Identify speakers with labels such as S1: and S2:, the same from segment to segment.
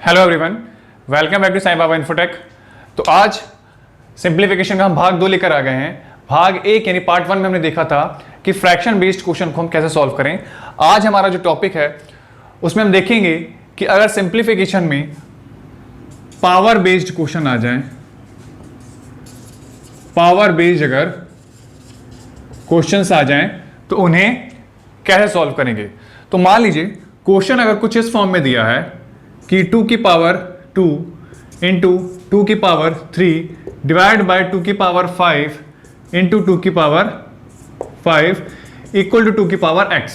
S1: Hello everyone, welcome back to Sai Baba infotech. तो आज simplification का हम भाग 2 लेकर आ गए हैं। भाग 1 यानी पार्ट 1 में हमने देखा था कि फ्रैक्शन बेस्ड क्वेश्चन को हम कैसे सॉल्व करें। आज हमारा जो टॉपिक है उसमें हम देखेंगे कि अगर सिंप्लीफिकेशन में पावर बेस्ड क्वेश्चन आ जाए, पावर बेस्ड अगर क्वेश्चंस आ जाएं तो उन्हें कैसे सॉल्व करेंगे। तो मान लीजिए क्वेश्चन अगर कुछ इस फॉर्म में दिया है कि 2 की पावर 2 इंटू 2 की पावर 3 डिवाइड बाय 2 की पावर 5 इंटू 2 की पावर 5 इक्वल टू 2 की पावर x।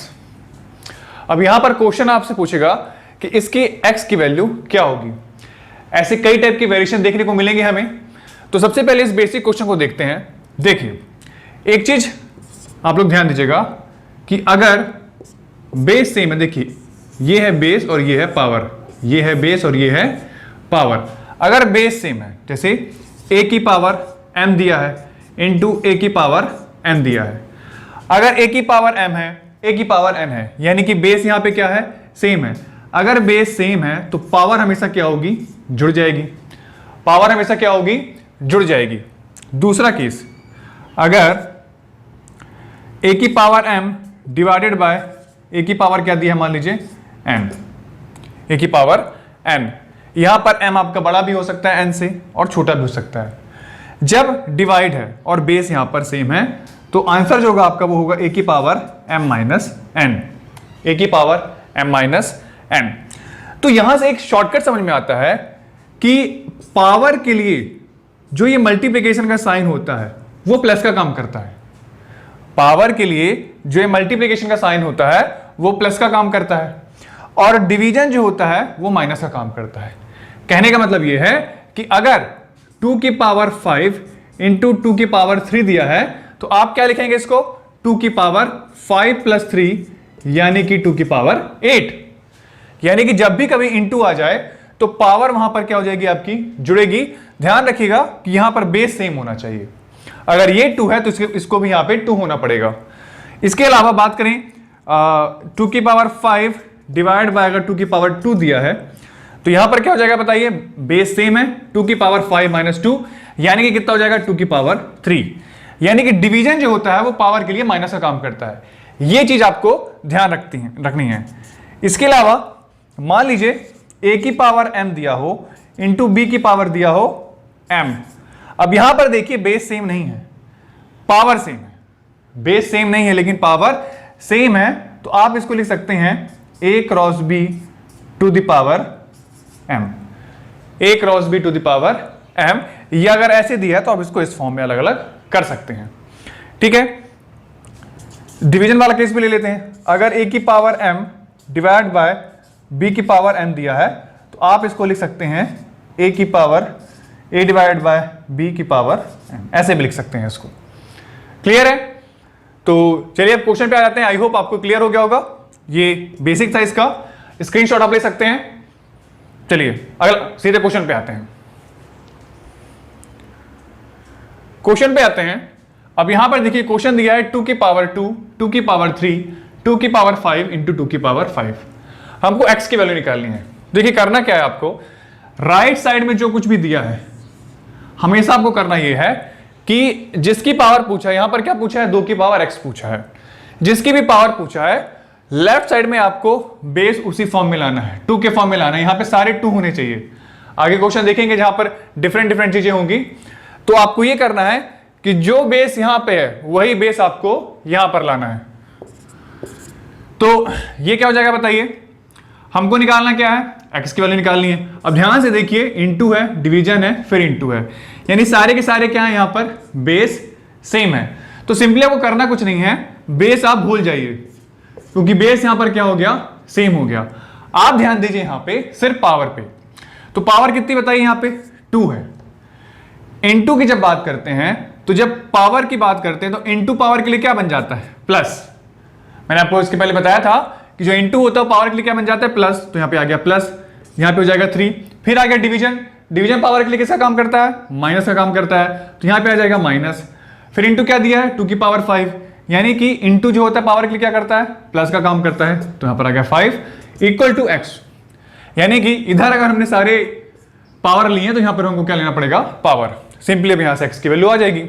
S1: अब यहां पर क्वेश्चन आपसे पूछेगा कि इसकी x की वैल्यू क्या होगी। ऐसे कई टाइप की वेरिएशन देखने को मिलेंगे हमें। तो सबसे पहले इस बेसिक क्वेश्चन को देखते हैं। देखिए, एक चीज आप लोग ध्यान दीजिएगा कि अगर बेस सेम है, देखिए ये है बेस और ये है पावर, ये है बेस और ये है पावर। अगर बेस सेम है, जैसे a की पावर m दिया है इंटू a की पावर n दिया है। अगर a की पावर m है, a की पावर n है, यानी कि बेस यहां पे क्या है, सेम है। अगर बेस सेम है तो पावर हमेशा क्या होगी, जुड़ जाएगी। पावर हमेशा क्या होगी, जुड़ जाएगी। दूसरा केस, अगर a की power m divided by a की पावर क्या दिया है, मान लीजिए n, a की पावर n। यहां पर m आपका बड़ा भी हो सकता है n से और छोटा भी हो सकता है। जब डिवाइड है और बेस यहां पर सेम है तो आंसर जो होगा आपका वो होगा a की power m minus n, a की पावर m माइनस n। तो यहां से एक शॉर्टकट समझ में आता है कि पावर के लिए जो ये मल्टीप्लिकेशन का साइन होता है वो प्लस का काम करता है। पावर के लिए जो ये मल्टीप्लिकेशन का साइन होता है वो प्लस का काम करता है और डिवीजन जो होता है वो माइनस का काम करता है। कहने का मतलब ये है कि अगर 2 की पावर 5 इंटू 2 की पावर 3 दिया है तो आप क्या लिखेंगे इसको, 2 की पावर 5 प्लस 3 यानी कि 2 की पावर 8। यानी कि जब भी कभी इंटू आ जाए तो पावर वहां पर क्या हो जाएगी, आपकी जुड़ेगी। ध्यान रखिएगा कि यहां पर बेस सेम होना चाहिए। अगर ये 2 है तो इसको भी यहां पे 2 होना पड़ेगा। इसके अलावा बात करें 2 की पावर 5 डिवाइड बाय अगर 2 की पावर 2 दिया है तो यहां पर क्या हो जाएगा बताइए, बेस सेम है, 2 की पावर 5 माइनस 2 यानी कि कितना हो जाएगा, 2 की पावर 3। यानी कि डिवीजन जो होता है वो पावर के लिए माइनस का काम करता है। ये चीज आपको ध्यान रखनी है। इसके अलावा मान लीजिए a की पावर m दिया हो इंटू b की पावर दिया हो m। अब यहां पर देखिए बेस सेम नहीं है, पावर सेम है। बेस सेम नहीं है लेकिन पावर सेम है, तो आप इसको लिख सकते हैं a cross b to the power m, a cross b to the power m। या अगर ऐसे दिया है तो आप इसको इस फॉर्म में अलग अलग कर सकते हैं। ठीक है, डिवीजन वाला केस भी ले लेते हैं। अगर a की power m divide by b की पावर m दिया है तो आप इसको लिख सकते हैं a की power a divide by b की पावर m, ऐसे भी लिख सकते हैं इसको। क्लियर है? तो चलिए अब क्वेश्चन पे आ जाते हैं। आई होप आपको क्लियर हो गया होगा। ये बेसिक था, इसका स्क्रीनशॉट आप ले सकते हैं। चलिए अगला सीधे क्वेश्चन पे आते हैं। क्वेश्चन पे आते हैं। अब यहां पर देखिए क्वेश्चन दिया है 2 की पावर 2, 2 की पावर 3, 2 की पावर 5 इंटू 2 की पावर 5। हमको x की वैल्यू निकालनी है। देखिए करना क्या है आपको, राइट साइड में जो कुछ भी दिया है हमेशा आपको करना यह है कि जिसकी पावर पूछा है, यहां पर क्या पूछा है, 2 की पावर x पूछा है। जिसकी भी पावर पूछा है लेफ्ट साइड में आपको बेस उसी फॉर्म में लाना है, 2 के फॉर्म में लाना है। यहां पे सारे 2 होने चाहिए। आगे क्वेश्चन देखेंगे जहां पर डिफरेंट चीजें होंगी। तो आपको यह करना है कि जो बेस यहां पे है वही बेस आपको यहां पर लाना है। तो ये क्या हो जाएगा बताइए, हमको निकालना क्या है, x की वैल्यू निकालनी है। अब ध्यान से देखिए, इनटू है, डिवीजन है, फिर इनटू है, यानी सारे के सारे क्या है, यहां पर बेस सेम है। तो सिंपली आपको करना कुछ नहीं है, बेस आप भूल जाइए क्योंकि बेस यहां पर क्या हो गया, सेम हो गया। आप ध्यान दीजिए यहां पे सिर्फ पावर पे। तो पावर कितनी बताइए, यहां पे 2 है। इनटू की जब बात करते हैं तो जब पावर की बात करते हैं तो इनटू पावर के लिए क्या बन जाता है, प्लस। मैंने आपको इसके पहले बताया था कि जो इनटू होता है पावर के लिए क्या बन जाता है, प्लस। तो यहां पे आ गया प्लस, यहां पे हो जाएगा 3। फिर आ गया डिवीजन, डिवीजन पावर के लिए किसका काम करता है, माइनस का काम करता है। तो यहां पे आ जाएगा माइनस। फिर इनटू क्या दिया है, 2 की पावर 5, यानी कि इनटू जो होता है पावर के लिए क्या करता है, प्लस का काम करता है। तो यहां पर आ गया 5 इक्वल टू x। यानी कि इधर अगर हमने सारे पावर लिए तो यहां पर हमको क्या लेना पड़ेगा, पावर। सिंपली अब यहां से x की वैल्यू आ जाएगी।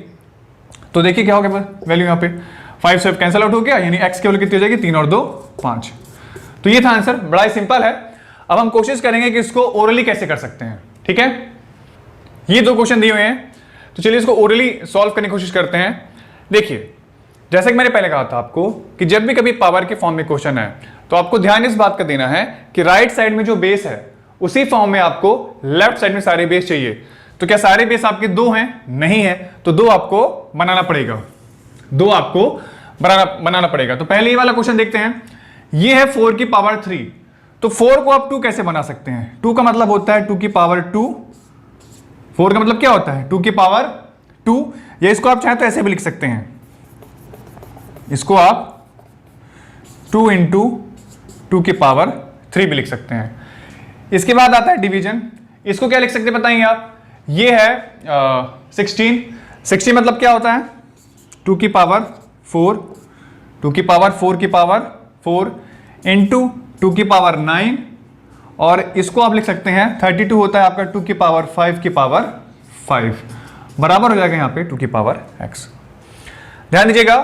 S1: तो देखिए क्या हो गया वैल्यू, यहां पे 5 से कैंसिल आउट हो गया, यानी x की वैल्यू कितनी हो जाएगी, 3 और 2 5। तो ये था आंसर, बड़ा ही सिंपल है। अब हम कोशिश करेंगे कि इसको ओरली कैसे कर सकते हैं। ठीक है, ये 2 क्वेश्चन दिए हुए हैं, तो चलिए इसको ओरली सॉल्व करने की कोशिश करते हैं। देखिए, जैसे कि मैंने पहले कहा था आपको कि जब भी कभी पावर के फॉर्म में क्वेश्चन है तो आपको ध्यान इस बात का देना है कि राइट साइड में जो बेस है उसी फॉर्म में आपको लेफ्ट साइड में सारे बेस चाहिए। तो क्या सारे बेस आपके 2 हैं? नहीं है, तो 2 आपको बनाना पड़ेगा, 2 आपको बनाना पड़ेगा। तो पहले ये वाला क्वेश्चन देखते हैं। ये है 4 की पावर 3, तो 4 को आप 2 कैसे बना सकते हैं? 2 का मतलब होता है 2 की पावर 2। 4 का मतलब क्या होता है? 2 की पावर 2, या इसको आप चाहें तो ऐसे भी लिख सकते हैं, इसको आप 2 इंटू 2 की पावर 3 भी लिख सकते हैं। इसके बाद आता है डिवीजन, इसको क्या लिख सकते हैं बताइए आप? ये है 16 मतलब क्या होता है? 2 की पावर 4, 2 की पावर 4 की पावर 4 इंटू 2 की पावर 9, और इसको आप लिख सकते हैं 32 होता है आपका 2 की पावर 5 की पावर 5, बराबर हो जाएगा यहाँ पे 2 की पावर x। ध्यान दीजिएगा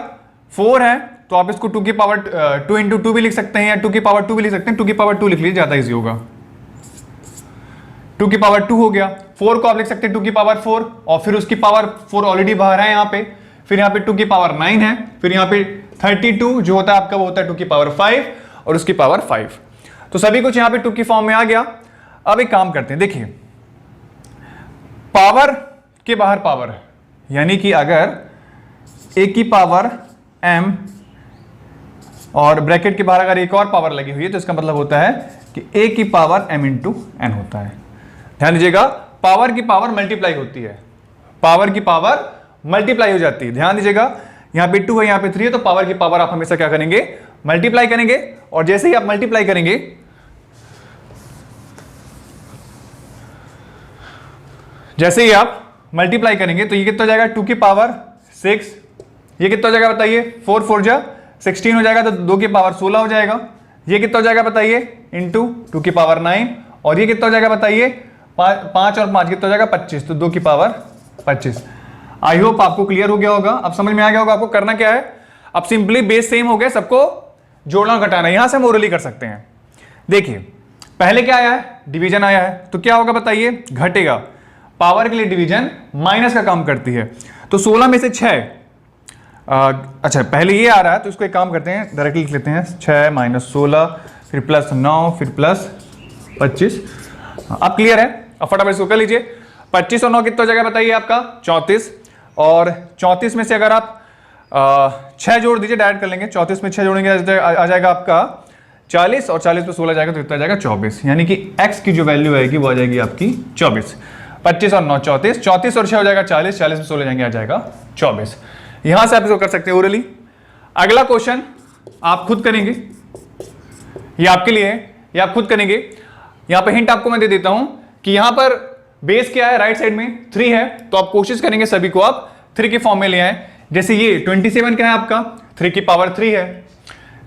S1: 4 है तो आप इसको 2 की पावर 2 इंटू 2 भी लिख सकते हैं, या 2 की पावर 2 भी लिख सकते हैं। 2 की पावर 2 लिख लीजिए, ज्यादा इजी होगा। 2 की पावर 2 हो गया। 4 को आप लिख सकते हैं 2 की पावर 4, और फिर उसकी पावर 4 ऑलरेडी बाहर है यहाँ पे, फिर यहाँ पे 2 की पावर 9 है, फिर यहाँ पे 32 जो होता है आपका वो होता है 2 की पावर 5 और उसकी पावर 5। तो सभी कुछ यहाँ पे 2 की फॉर्म में आ गया। अब एक काम करते हैं, देखिए पावर के बाहर पावर है, यानी कि अगर a की पावर m और ब्रैकेट के बाहर अगर एक और पावर लगी हुई है तो इसका मतलब होता है कि a की पावर m इंटू n होता है। ध्यान दीजिएगा पावर की पावर मल्टीप्लाई होती है, पावर की पावर मल्टीप्लाई हो जाती है। ध्यान दीजिएगा यहां पे 2 है, यहां पे 3 है, तो पावर की पावर आप हमेशा क्या करेंगे, मल्टीप्लाई करेंगे। और जैसे ही आप मल्टीप्लाई करेंगे, जैसे ही आप मल्टीप्लाई करेंगे तो ये कितना हो जाएगा 2 की पावर 6, ये कितना हो जाएगा बताइए, 4 4 जा 16 हो जाएगा, तो 2 की पावर 16 हो जाएगा। ये कितना हो जाएगा बताइए, इंटू 2 की पावर 9, और ये कितना हो जाएगा बताइए, 5 और 5 कितना हो जाएगा 25, तो 2 की पावर 25। आई होप आपको क्लियर हो गया होगा, अब समझ में आ गया होगा आपको करना क्या है। अब सिंपली बेस सेम हो गया, सबको जोड़ना और घटाना, यहां से हम ओरली कर सकते हैं। देखिए पहले क्या आया है, डिवीजन आया है, तो क्या होगा बताइए, घटेगा। पावर के लिए डिवीजन माइनस का काम करती है, तो 16 में से 6 अच्छा पहले ये आ रहा है तो इसको एक काम करते हैं, डायरेक्टली लिख लेते हैं 6 माइनस 16, फिर प्लस 9, फिर प्लस 25। अब क्लियर है, अब फटाफट इसको कर लीजिए। 25 और 9 कितना हो जाएगा बताइए आपका 34, और 34 में से अगर आप 6 जोड़ दीजिए, डायरेक्ट कर लेंगे। 34 में 6 जोड़ेंगे आ जाएगा आपका 40, और 40 पे 16 जाएगा तो कितना जाएगा 24, यानी कि x की जो वैल्यू आएगी वो आ जाएगी आपकी 24। 25 और 9 34, 34 और 6 हो जाएगा 40, 40 में 16 जाएंगे आ जाएगा 24। यहां से आप इसको कर सकते हैं ओरली। अगला क्वेश्चन आप खुद करेंगे, ये आपके लिए है, ये आप खुद करेंगे। यहां पे हिंट आपको मैं दे देता हूं कि यहां पर बेस क्या है, राइट साइड में 3 है, तो आप कोशिश करेंगे सभी को आप 3 के फॉर्म में ले आए। जैसे ये 27 क्या है आपका, 3 की पावर 3 है,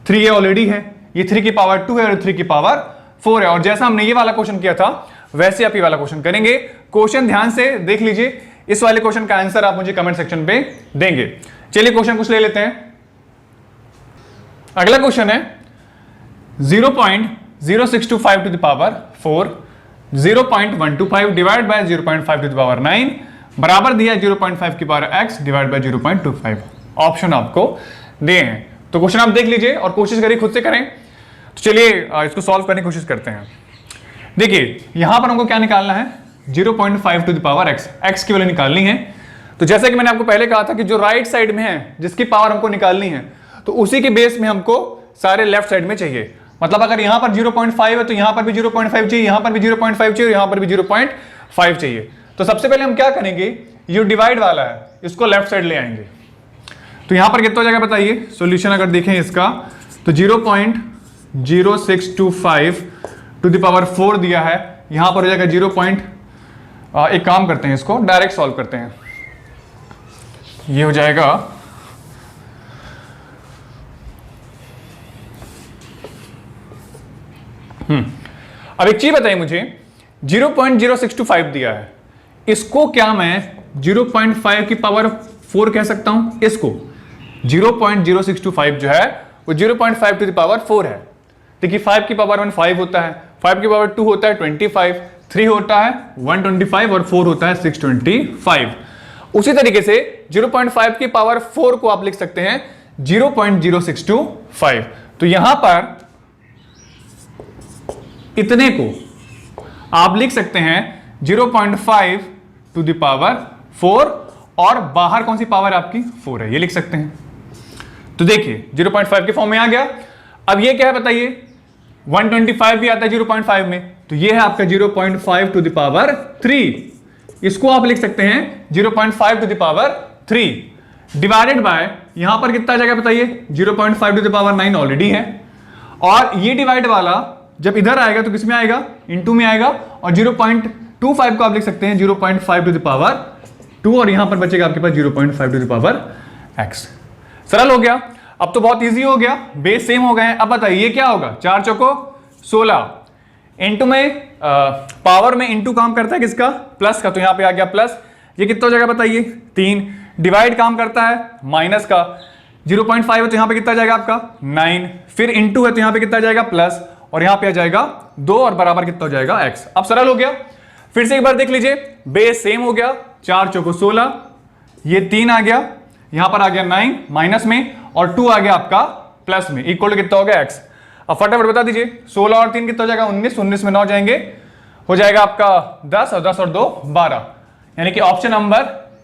S1: 3 ये ऑलरेडी है, ये 3 की पावर 2 है और 3 की पावर 4 है। और जैसा हमने ये वाला क्वेश्चन किया था वैसे आप ये वाला क्वेश्चन करेंगे। क्वेश्चन ध्यान से देख लीजिए, इस वाले क्वेश्चन का आंसर आप मुझे कमेंट सेक्शन पे देंगे। चलिए क्वेश्चन कुछ ले लेते हैं। अगला क्वेश्चन है 0.0625 to the power 4, 0.125 divide by 0.5 to the power 9 बराबर दिया 0.5 की power x divide by 0.25। Option आपको दिए हैं, तो क्वेश्चन आप देख लीजिए और कोशिश करिए खुद से करें। तो चलिए इसको सॉल्व करने की कोशिश करते हैं। देखिए यहां पर हमको क्या निकालना है, 0.5 टू द पावर x की वैल्यू निकालनी है। तो जैसे कि मैंने आपको पहले कहा था कि जो राइट साइड में है जिसकी पावर हमको निकालनी है, तो उसी के बेस में हमको सारे लेफ्ट साइड में चाहिए। मतलब अगर यहां पर 0.5 है तो यहां पर भी 0.5 चाहिए, यहां पर भी 0.5 चाहिए और यहां पर भी 0.5 चाहिए। तो सबसे पहले हम क्या करेंगे, ये डिवाइड वाला है इसको लेफ्ट साइड ले आएंगे। तो यहां पर कितना हो जाएगा बताइए, सॉल्यूशन अगर देखें इसका तो 0.0625 टू द पावर 4 दिया है, यहां पर हो जाएगा 0. एक काम करते हैं, इसको डायरेक्ट सॉल्व करते हैं। ये हो जाएगा अब एक चीज बताइए मुझे, 0.0625 दिया है, इसको क्या मैं 0.5 की पावर 4 कह सकता हूं? इसको 0.0625 जो है वो 0.5 टू द पावर 4 है। देखिए 5 की पावर 1 5 होता है, 5 की पावर 2 होता है 25, 3 होता है 125 और 4 होता है 625। उसी तरीके से 0.5 की पावर 4 को आप लिख सकते हैं 0.0625। तो यहां पर इतने को आप लिख सकते हैं 0.5 टू द पावर 4 और बाहर कौन सी पावर आपकी 4 है, ये लिख सकते हैं। तो देखिए 0.5 के फॉर्म में आ गया। अब ये क्या है बताइए, 125 भी आता है 0.5 में, तो ये है आपका 0.5 टू द पावर 3। इसको आप लिख सकते हैं 0.5 to the power 3 divided by, यहां पर कितना आ जाएगा बताइए, 0.5 टू द पावर 9 ऑलरेडी है, और ये डिवाइड वाला जब इधर आएगा तो किसमें आएगा, इनटू में आएगा, और 0.25 को आप लिख सकते हैं 0.5 टू द पावर 2, और यहां पर बचेगा आपके पास 0.5 टू द पावर x। सरल हो गया। अब तो बहुत इजी हो गया, बेस सेम हो गए। अब बताइए ये क्या होगा, 4 चौको 16, इनटू में पावर में इनटू काम करता है किसका, प्लस का, तो यहां पे आ गया प्लस। ये कितना हो जाएगा बताइए 3, डिवाइड काम करता है माइनस का, 0.5 है तो यहां पे कितना जाएगा आपका 9, फिर इनटू है तो यहां पे कितना जाएगा प्लस, और यहां पे आ जाएगा 2 और बराबर कितना हो जाएगा x। अब सरल हो गया। फिर से एक बार देख लीजिए, बेस सेम हो गया, 4 चौको 16, ये 3 आ गया, यहां पर आ गया 9 माइनस में, और 2 आ गया आपका प्लस में, इक्वल टू कितना हो गया x। अब फटाफट बता दीजिए, 16 और 3 कितना हो जाएगा 19, 19 में 9 जाएंगे, हो जाएगा आपका 10, और 10 और 2 12, यानी कि ऑप्शन नंबर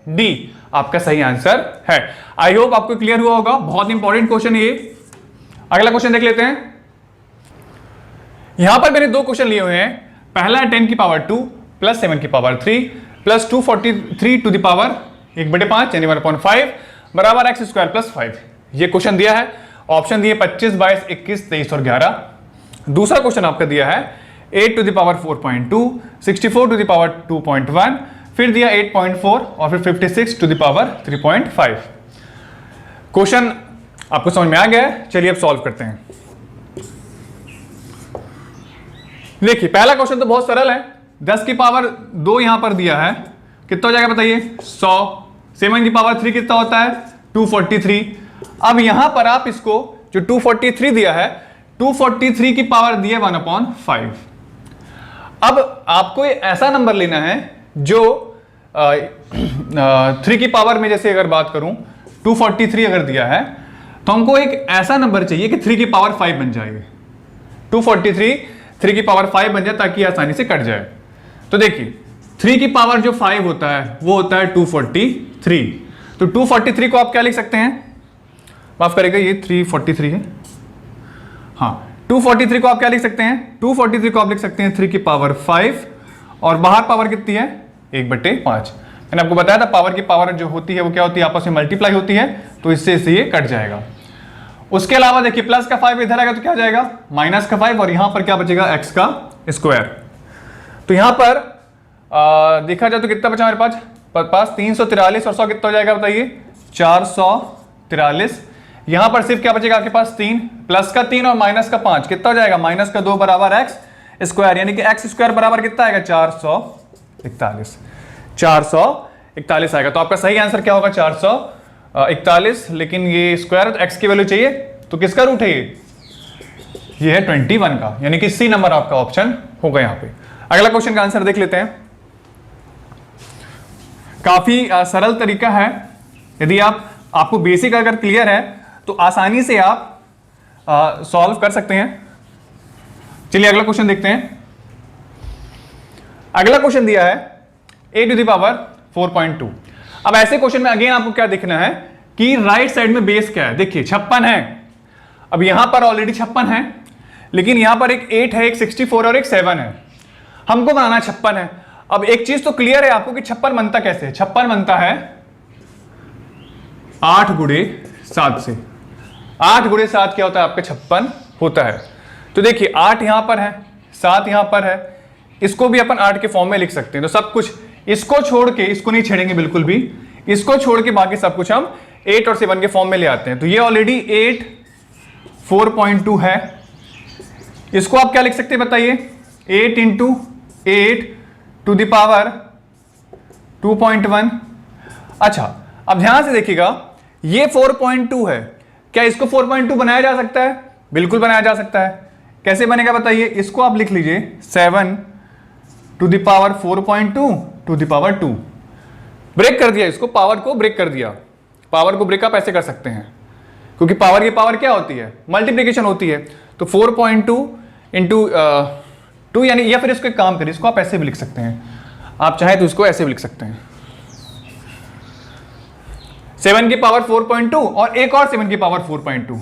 S1: डी आपका सही आंसर है। आई होप आपको क्लियर हुआ होगा, बहुत इंपॉर्टेंट क्वेश्चन है ये। अगला क्वेश्चन देख लेते हैं। यहां पर मैंने 2 क्वेश्चन लिए हुए हैं। पहला है 10 की पावर 2 प्लस 7 की power 3 plus 243 to the power 1/5 यानी 1/5 बराबर x स्क्वायर प्लस 5। ये क्वेश्चन दिया है, ऑप्शन दिए 25, 22, 21, 23 और 11। दूसरा क्वेश्चन आपका दिया है 8 to the power 4.2, 64 to the power 2.1, फिर दिया 8.4 और फिर 56 टू द पावर 3.5। क्वेश्चन आपको समझ में आ गया है, चलिए अब सॉल्व करते हैं। देखिए पहला क्वेश्चन तो बहुत सरल है, 10 की पावर 2 यहां पर दिया है, कितना हो जाएगा बताइए 100, 7 की पावर 3 कितना होता है 243। अब यहां पर आप इसको जो 243 दिया है, 243 की पावर दी है 1/5। अब आपको ऐसा नंबर लेना है जो 3 की पावर में, जैसे अगर बात करूं 243 अगर दिया है तो हमको एक ऐसा नंबर चाहिए कि 3 की पावर 5 बन जाएगी, 243 3 की पावर 5 बन जाए ताकि आसानी से कट जाए। तो देखिए 3 की पावर जो 5 होता है वो होता है 243, तो 243 को आप क्या लिख सकते हैं, माफ करेगा ये 343 है, हाँ 243 को आप क्या लिख सकते हैं, 243 को आप लिख सकते हैं 3 की पावर 5, और बाहर पावर कितनी है 1/5। मैंने आपको बताया था पावर की पावर जो होती है वो क्या होती है, आपस में मल्टीप्लाई होती है, तो इससे ये कट जाएगा। उसके अलावा देखिए प्लस का 5 इधर आएगा तो क्या जाएगा माइनस का 5, और यहां पर क्या बचेगा x का स्क्वायर। तो यहां पर देखा जाए तो कितना बचा मेरे पास 343, और 100 कितना हो जाएगा बताइए 443। यहां पर सिर्फ क्या बचेगा आपके पास 3, प्लस का 3 और माइनस का 5 कितना हो जाएगा माइनस का 2 बराबर x स्क्वायर, यानी कि x स्क्वायर बराबर कितना आएगा 441 आएगा। तो आपका सही आंसर क्या होगा 441, लेकिन ये स्क्वायर x की वैल्यू चाहिए, तो किसका रूट है ये है 21 का, यानी कि सी नंबर आपका ऑप्शन होगा यहां पे। अगला क्वेश्चन का आंसर देख लेते हैं। काफी सरल तरीका है, यदि आपको बेसिक अगर क्लियर है तो आसानी से आप सॉल्व कर सकते हैं। चलिए अगला क्वेश्चन देखते हैं। अगला क्वेश्चन दिया है a टू द पावर 4.2। अब ऐसे क्वेश्चन में अगेन आपको क्या देखना है कि राइट साइड में बेस क्या है। देखिए 56 है, अब यहां पर ऑलरेडी 56 है, लेकिन यहां पर एक 8 है, एक 64 और एक 7 है, हमको बनाना 56 है। अब एक चीज तो क्लियर है आपको कि 56 बनता कैसे है, 56 बनता है 8 गुणे 7 से। 8 गुणे 7 क्या होता है आपका 56 होता है। तो देखिए 8 यहां पर है, 7 यहां पर है, इसको भी अपन 8 के फॉर्म में लिख सकते हैं। तो सब कुछ इसको छोड़ के, इसको नहीं छेड़ेंगे बिल्कुल भी, इसको छोड़ के बाकी सब कुछ हम 8 और 7 के फॉर्म में ले आते हैं। तो ये ऑलरेडी 8 4.2 है, इसको आप क्या लिख सकते हैं बताइए 8 इंटू 8 टू द पावर 2.1। अच्छा, अब ध्यान से देखिएगा, ये 4.2 है, क्या इसको 4.2 बनाया जा सकता है? बिल्कुल बनाया जा सकता है। कैसे बनेगा बताइए? इसको आप लिख लीजिए 7 to the power 4.2 to the power 2। Break कर दिया, इसको पावर को ब्रेक कर दिया। पावर को ब्रेक आप ऐसे कर सकते हैं, क्योंकि पावर की पावर क्या होती है? मल्टीप्लिकेशन होती है। तो 4.2 इंटू 2 यानी, या फिर इसको एक काम करिए, इसको आप ऐसे भी लिख सकते हैं, आप चाहे तो इसको ऐसे भी लिख सकते हैं 7 की पावर 4.2 और एक और 7 की पावर 4.2,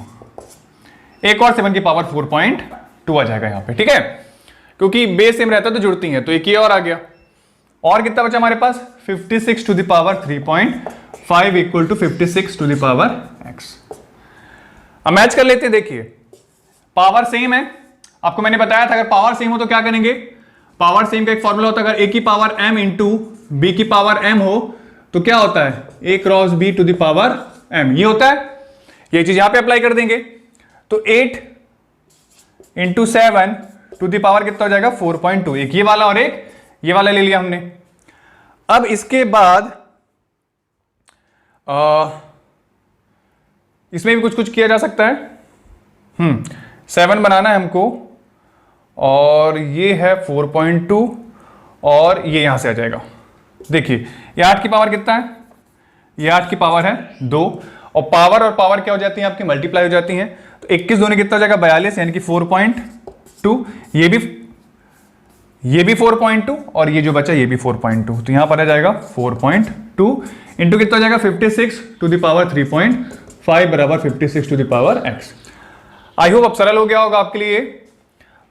S1: एक और 7 की पावर 4.2 आ जाएगा यहां पे, ठीक है? क्योंकि बेस सेम रहता है तो जुड़ती हैं, तो एक ये और आ गया। और कितना बचा हमारे पास? 56 to the power 3.5 equal to 56 to the power x। अब मैच कर लेते हैं। देखिए, पावर सेम है, आपको मैंने बताया था अगर पावर सेम हो तो क्या करेंगे? पावर सेम का एक फॉर्मूला होता है, अगर a की पावर m इंटू b की पावर m हो तो क्या होता है? a cross b to the power m, ये होता है। ये चीज यहां पे अप्लाई कर देंगे, तो 8 इंटू 7 टू द पावर कितना हो जाएगा? 4.2। एक ये वाला और एक ये वाला ले लिया हमने। अब इसके बाद इसमें भी कुछ कुछ किया जा सकता है। 7 बनाना है हमको, और ये है 4.2 और ये यहां से आ जाएगा। देखिए, ये 8 की पावर कितना है? ये 8 की पावर है 2, और पावर क्या हो जाती है आपकी? मल्टीप्लाई हो जाती हैं। तो 21 दूनी कितना हो जाएगा? 42, यानी कि 4.2। ये भी 4.2 और ये जो बचा ये भी 4.2, तो यहां पर आ जाएगा 4.2 इंटू कितना हो जाएगा? 56 टू द पावर 3.5 बराबर 56 to the power x। I hope अब सरल हो गया होगा आपके लिए।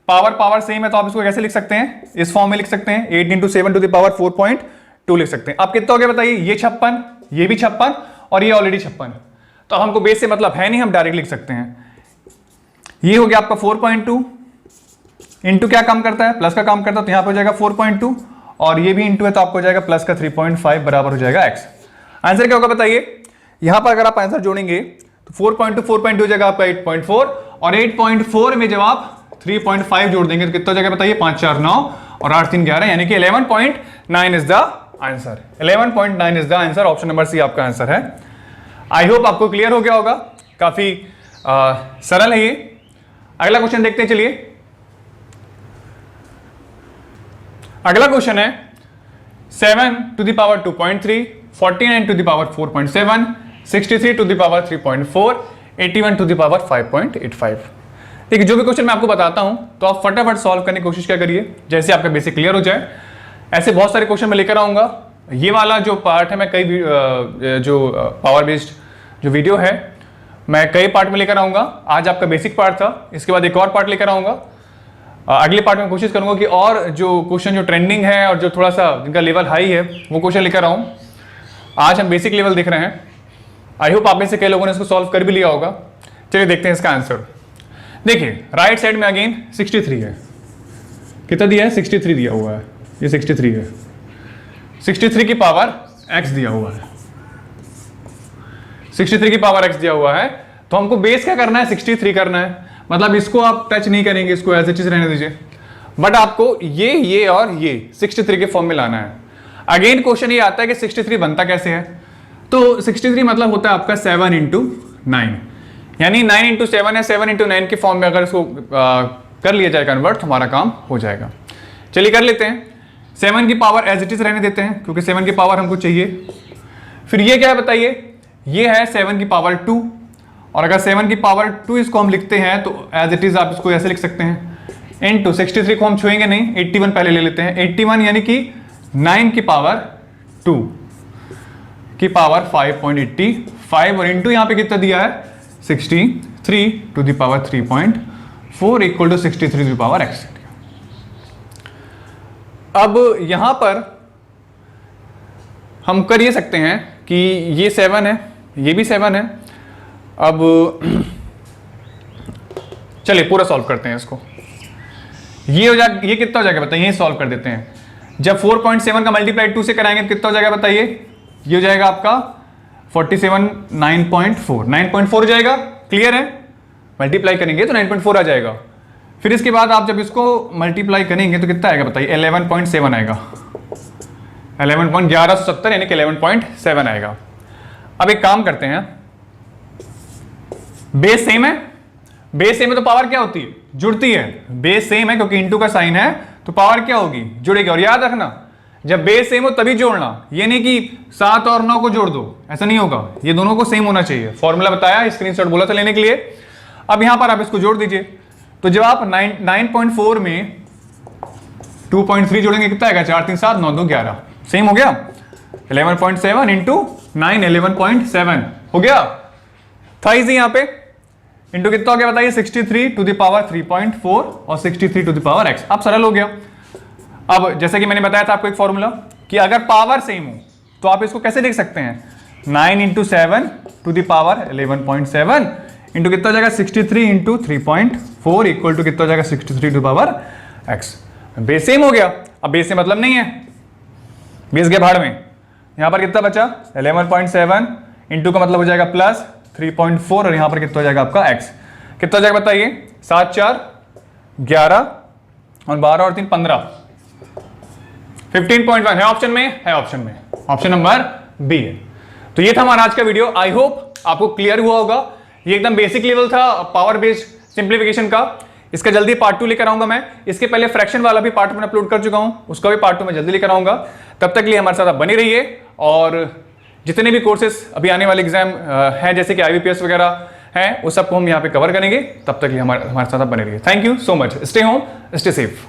S1: पावर सेम है तो आप इसको कैसे लिख सकते हैं? इस फॉर्म में लिख सकते हैं, 8 इंटू 7 टू द पावर 4.2 लिख सकते हैं। अब कितना हो गया बताइए? ये 56, ये भी 56 और ये ऑलरेडी 56। तो हमको बेस से मतलब है नहीं, हम डायरेक्ट लिख सकते हैं। ये हो गया आपका 4.2 इंटू क्या काम करता है? प्लस का काम करता है, तो यहां पर हो जाएगा 4.2 और ये भी इंटू है तो आपको हो जाएगा प्लस का 3.5 बराबर हो जाएगा x। आंसर क्या होगा बताइए? यहां पर अगर आप आंसर जोड़ेंगे तो 4.2 हो जाएगा आपका 8.4, और 8.4 में जब आप 3.5 जोड़ देंगे तो कितना हो जाएगा बताइए? 5 4 9 और 8 3 11, यानी कि 11.9 is the answer. 11.9 is the answer. Option number C आपका आंसर है। आई होप आपको क्लियर हो गया होगा, काफी सरल है ये। अगला क्वेश्चन देखते हैं, चलिए। अगला क्वेश्चन है 7 to the power 2.3, 49 to the power 4.7, 63 to the power 3.4, 81 to the power 5.85। देखिए, जो भी क्वेश्चन मैं आपको बताता हूं तो आप फटाफट सॉल्व करने की कोशिश क्या करिए, जैसे आपका बेसिक क्लियर हो जाए। ऐसे बहुत सारे क्वेश्चन मैं लेकर आऊंगा। ये वाला जो पार्ट है मैं कई जो पावर बेस्ड जो वीडियो है मैं कई पार्ट में लेकर आऊंगा। आज आपका बेसिक पार्ट था, इसके बाद एक और पार्ट लेकर आऊंगा। अगले पार्ट में कोशिश करूंगा कि और जो क्वेश्चन जो ट्रेंडिंग है और जो थोड़ा सा जिनका लेवल हाई है वो क्वेश्चन लेकर आऊं। आज हम बेसिक लेवल देख रहे हैं। आई होप आप में से कई लोगों ने इसको सॉल्व कर भी लिया होगा। चलिए देखते हैं इसका आंसर। देखिए, राइट साइड में अगेन 63 है। कितना दिया है? 63 दिया हुआ है, ये 63 है। 63 की पावर x दिया हुआ है, 63 की पावर x दिया हुआ है। तो हमको बेस क्या करना है? 63 करना है। मतलब इसको आप टच नहीं करेंगे, इसको एज इट इज रहने दीजिए, बट आपको ये और ये 63 के फॉर्म में लाना है। अगेन क्वेश्चन ये आता है कि 63 बनता कैसे है? तो 63 मतलब होता है आपका 7 इंटू 9, यानी 9 इंटू 7 है। 7 इंटू 9 के फॉर्म में अगर इसको कर लिया जाए कन्वर्ट तो हमारा काम हो जाएगा। चलिए कर लेते हैं। 7 की पावर एज इट इज रहने देते हैं क्योंकि 7 की पावर हमको चाहिए। फिर ये क्या है बताइए? ये है 7 की पावर 2, और अगर 7 की पावर 2 इसको हम लिखते हैं तो एज इट इज आप इसको ऐसे लिख सकते हैं इनटू 63 को हम छुएंगे नहीं, 81 पहले ले लेते हैं। 81 यानी कि 9 की पावर 2 की पावर 5.85 और इनटू यहां पे कितना दिया है? 63 to the power 3.4 equal to 63 to the power x। अब यहां पर हम कर ये सकते हैं कि ये 7 है, ये भी 7 है। अब चलिए पूरा सॉल्व करते हैं इसको। ये हो जाएगा, ये कितना हो जाएगा बताइए? ये सॉल्व कर देते हैं। जब 4.7 का मल्टीप्लाई 2 से कराएंगे तो कितना हो जाएगा बताइए? ये हो जाएगा आपका 47 9.4 हो जाएगा। क्लियर है? मल्टीप्लाई करेंगे तो 9.4 आ जाएगा। फिर इसके बाद आप जब इसको मल्टीप्लाई करेंगे तो कितना आएगा बताइए, 11.7 आएगा, 11.1170 यानी कि 11.7 आएगा। अब एक काम करते हैं, बेस सेम है, बेस सेम है तो पावर क्या होती है, जुड़ती है। बेस सेम है क्योंकि इंटू का साइन है तो पावर क्या होगी, जुड़ेगी। और याद रखना जब बेस सेम हो तभी जोड़ना, ये नहीं कि 7 और 9 को जोड़ दो, ऐसा नहीं होगा, ये दोनों को सेम होना चाहिए। फॉर्मूला बताया, स्क्रीनशॉट बोला था लेने के लिए। अब यहां पर आप इसको जोड़ दीजिए, तो जब आप 9.4 में 2.3 जोड़ेंगे कितना आएगा, 4 3 7 9 2 11, सेम हो गया। 11.7 इंटू 9 11.7 हो गया। था इजी यहां पे, इंटू कितना हो गया बताइए, 63 टू द पावर 3.4 और 63 टू द पावर x। अब सरल हो गया। अब जैसे कि मैंने बताया था आपको एक फॉर्मूला कि अगर पावर सेम हो तो आप इसको कैसे देख सकते हैं, 9 into 7 to the power 11.7 into कितना हो जाएगा 63 इंटू 3.4 इक्वल टू कितना हो जाएगा 63 to power x। Base same हो गया। अब बेस से मतलब नहीं है, बेस गया भाड़ में। यहां पर कितना बचा 11.7 इंटू का मतलब हो जाएगा प्लस 3.4 और यहां पर कितना हो जाएगा आपका x, कितना हो जाएगा बताइए, 7 4 11 और 12 और 3 15, 15.1 है ऑप्शन में, है ऑप्शन में, ऑप्शन नंबर बी है। तो ये था हमारा आज का वीडियो। आई होप आपको क्लियर हुआ होगा। ये एकदम बेसिक लेवल था पावर बेस्ड सिंप्लीफिकेशन का। इसका जल्दी पार्ट 2 लेकर आऊंगा मैं। इसके पहले फ्रैक्शन वाला भी पार्ट में अपलोड कर चुका हूं, उसका भी पार्ट 2 में जल्दी लेकर आऊंगा। तब तक लिए हमारे साथ आप बने रहिए, और जितने भी कोर्सेस अभी आने वाले एग्जाम हैं जैसे कि IBPS वगैरह हैं, उस सबको हम यहाँ पे कवर करेंगे। तब तक लिए हमारे साथ आप बने रहिए। Thank you so much. Stay home, stay safe.